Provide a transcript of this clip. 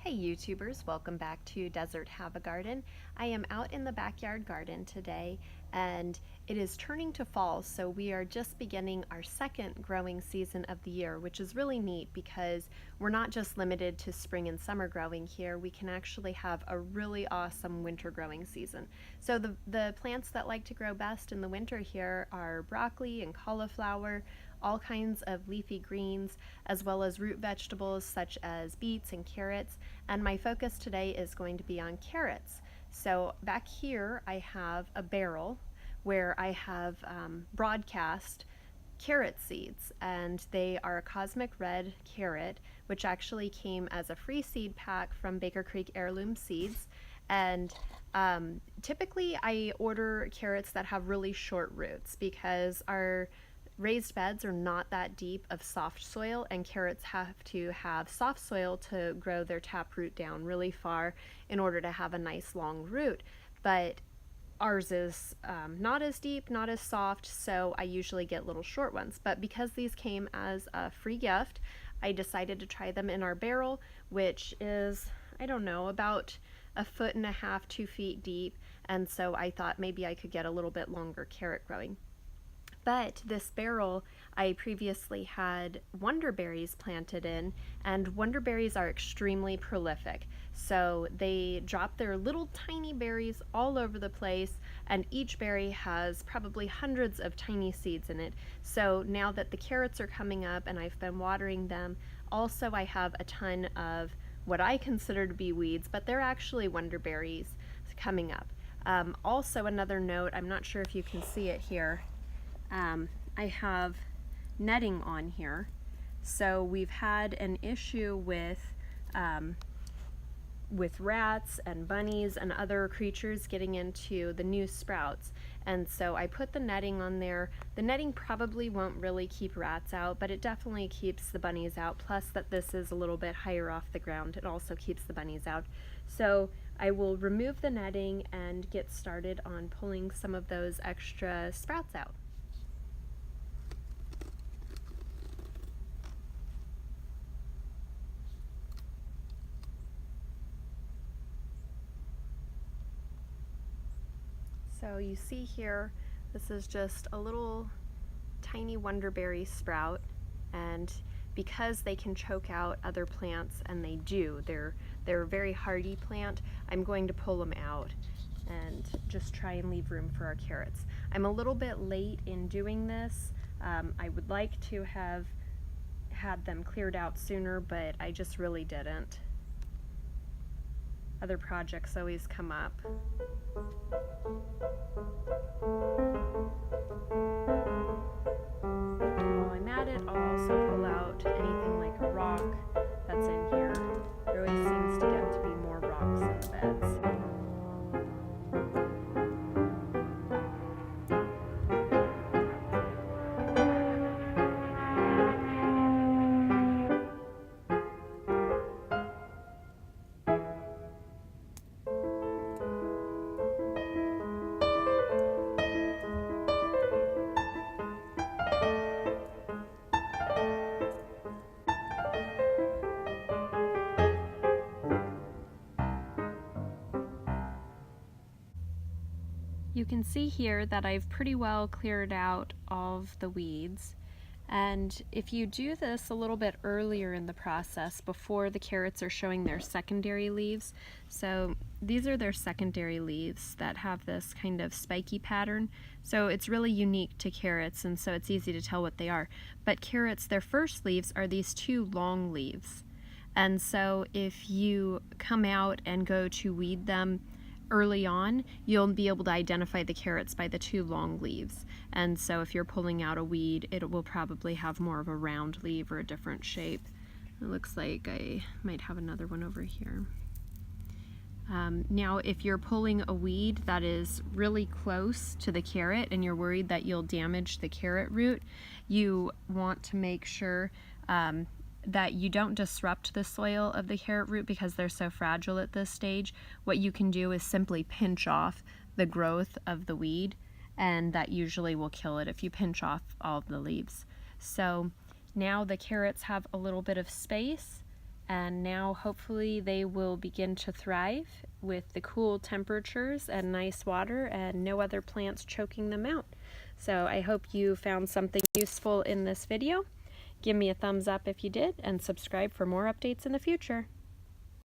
Hey YouTubers, welcome back to Desert Have a Garden. I am out in the backyard garden today and it is turning to fall, so we are just beginning our second growing season of the year, which is really neat because we're not just limited to spring and summer growing here. We can actually have a really awesome winter growing season. So the plants that like to grow best in the winter here are broccoli and cauliflower, all kinds of leafy greens, as well as root vegetables such as beets and carrots. And my focus today is going to be on carrots. So back here I have a barrel where I have broadcast carrot seeds, and they are a cosmic red carrot, which actually came as a free seed pack from Baker Creek Heirloom Seeds. And typically I order carrots that have really short roots because our raised beds are not that deep of soft soil, and carrots have to have soft soil to grow their taproot down really far in order to have a nice long root. But ours is not as deep, not as soft, so I usually get little short ones. But because these came as a free gift, I decided to try them in our barrel, which is, I don't know, about 1.5 feet, 2 feet deep. And so I thought maybe I could get a little bit longer carrot growing. But this barrel I previously had wonderberries planted in, and wonderberries are extremely prolific. So they drop their little tiny berries all over the place, and each berry has probably hundreds of tiny seeds in it. So now that the carrots are coming up and I've been watering them, also I have a ton of what I consider to be weeds, but they're actually wonderberries coming up. Also another note, I'm not sure if you can see it here, I have netting on here. So we've had an issue with rats and bunnies and other creatures getting into the new sprouts. And so I put the netting on there. The netting probably won't really keep rats out, but it definitely keeps the bunnies out. Plus that this is a little bit higher off the ground, it also keeps the bunnies out. So I will remove the netting and get started on pulling some of those extra sprouts out. So you see here, this is just a little tiny wonderberry sprout, and because they can choke out other plants, and they do, they're a very hardy plant, I'm going to pull them out and just try and leave room for our carrots. I'm a little bit late in doing this. I would like to have had them cleared out sooner, but I just really didn't. Other projects always come up. While I'm at it, I'll also pull out anything like a rock that's in here. There always seems to get to be more rocks in the beds. You can see here that I've pretty well cleared out all of the weeds, and if you do this a little bit earlier in the process, before the carrots are showing their secondary leaves, so these are their secondary leaves that have this kind of spiky pattern, so it's really unique to carrots, and so it's easy to tell what they are. But carrots, their first leaves are these two long leaves, and so if you come out and go to weed them early on, you'll be able to identify the carrots by the two long leaves. And so if you're pulling out a weed, it will probably have more of a round leaf or a different shape. It looks like I might have another one over here. Now if you're pulling a weed that is really close to the carrot and you're worried that you'll damage the carrot root, you want to make sure that you don't disrupt the soil of the carrot root because they're so fragile at this stage. What you can do is simply pinch off the growth of the weed, and that usually will kill it if you pinch off all of the leaves. So now the carrots have a little bit of space, and now hopefully they will begin to thrive with the cool temperatures and nice water and no other plants choking them out. So I hope you found something useful in this video. Give me a thumbs up if you did, and subscribe for more updates in the future.